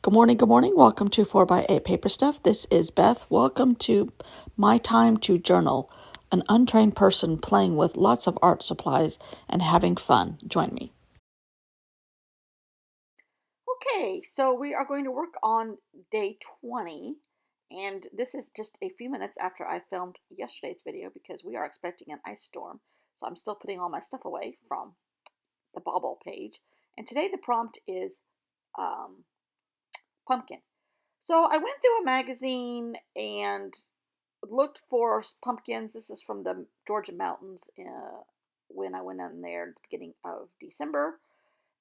Good morning, good morning. Welcome to 4x8 Paper Stuff. This is Beth. Welcome to My Time to Journal, an untrained person playing with lots of art supplies and having fun. Join me. Okay, so we are going to work on day 20, and this is just a few minutes after I filmed yesterday's video because we are expecting an ice storm. So I'm still putting all my stuff away from the Bauble page. And today the prompt is pumpkin. So I went through a magazine and looked for pumpkins. This is from the Georgia mountains when I went in there at the beginning of December.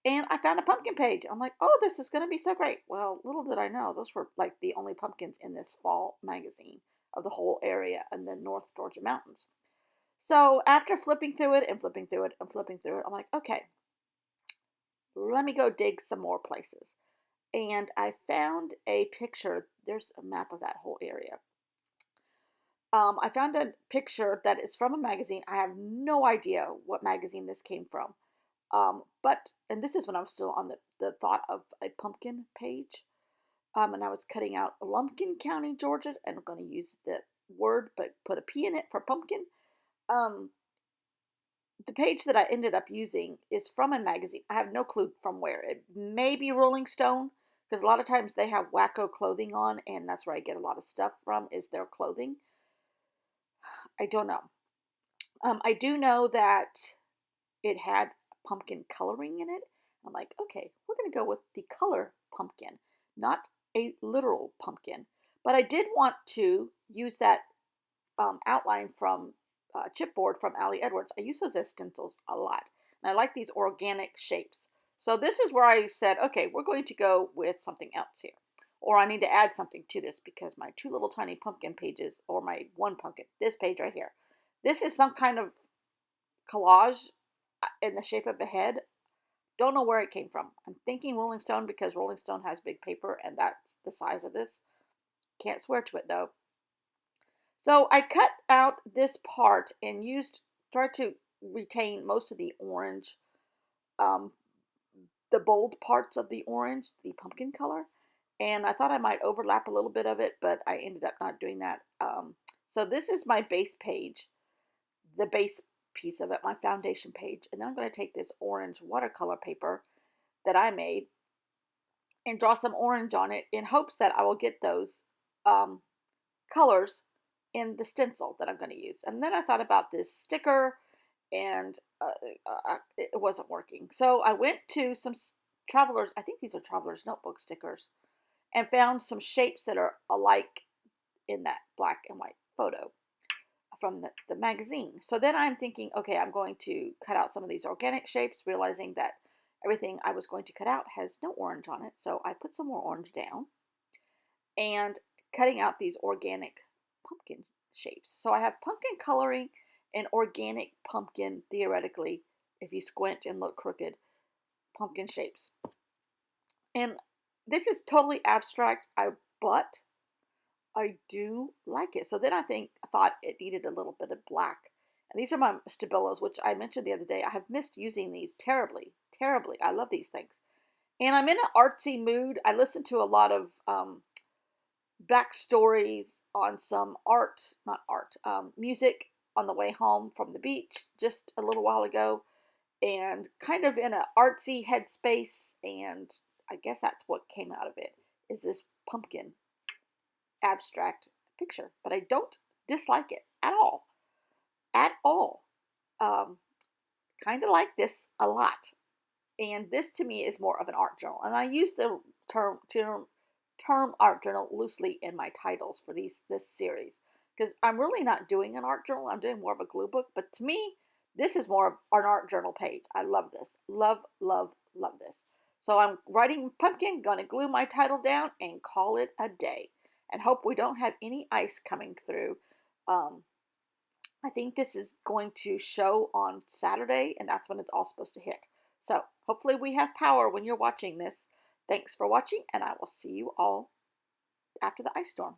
And I found a pumpkin page. I'm like, oh, this is going to be so great. Well, little did I know, those were like the only pumpkins in this fall magazine of the whole area in the North Georgia mountains. So after flipping through it and flipping through it and flipping through it, I'm like, okay, let me go dig some more places. And I found a picture. There's a map of that whole area. I found a picture that is from a magazine. I have no idea what magazine this came from. And this is when I was still on the thought of a pumpkin page. And I was cutting out Lumpkin County, Georgia, and I'm going to use the word, but put a P in it for pumpkin. The page that I ended up using is from a magazine. I have no clue from where. It may be Rolling Stone, because a lot of times they have wacko clothing on, and that's where I get a lot of stuff from, is their clothing. I don't know. I do know that it had pumpkin coloring in it. I'm like, okay, we're going to go with the color pumpkin, not a literal pumpkin. But I did want to use that outline from chipboard from Ali Edwards. I use those as stencils a lot. And I like these organic shapes. So this is where I said, okay, we're going to go with something else here. Or I need to add something to this because my two little tiny pumpkin pages, or my one pumpkin, this page right here, this is some kind of collage in the shape of a head. Don't know where it came from. I'm thinking Rolling Stone because Rolling Stone has big paper and that's the size of this. Can't swear to it though. So I cut out this part and tried to retain most of the orange, um, the bold parts of the orange, the pumpkin color. And I thought I might overlap a little bit of it, but I ended up not doing that. So this is my base page, the base piece of it, my foundation page. And then I'm going to take this orange watercolor paper that I made and draw some orange on it in hopes that I will get those um, colors in the stencil that I'm going to use. And then I thought about this sticker and it wasn't working. So I went to some Travelers, I think these are Travelers notebook stickers, and found some shapes that are alike in that black and white photo from the magazine. So then I'm thinking, okay, I'm going to cut out some of these organic shapes, realizing that everything I was going to cut out has no orange on it. So I put some more orange down and cutting out these organic pumpkin shapes. So I have pumpkin coloring and organic pumpkin, theoretically, if you squint and look crooked, pumpkin shapes. And this is totally abstract, but I do like it. So then I thought it needed a little bit of black. And these are my Stabilos, which I mentioned the other day. I have missed using these terribly, terribly. I love these things. And I'm in an artsy mood. I listen to a lot of backstories on some music on the way home from the beach just a little while ago, and kind of in an artsy headspace. And I guess that's what came out of it, is this pumpkin abstract picture. But I don't dislike it at all. At all. Kind of like this a lot. And this to me is more of an art journal. And I use the term art journal loosely in my titles for this series, because I'm really not doing an art journal. I'm doing more of a glue book. But to me, this is more of an art journal page. I love this. Love, love, love this. So I'm writing pumpkin, going to glue my title down and call it a day. And hope we don't have any ice coming through. I think this is going to show on Saturday, and that's when it's all supposed to hit. So hopefully we have power when you're watching this. Thanks for watching, and I will see you all after the ice storm.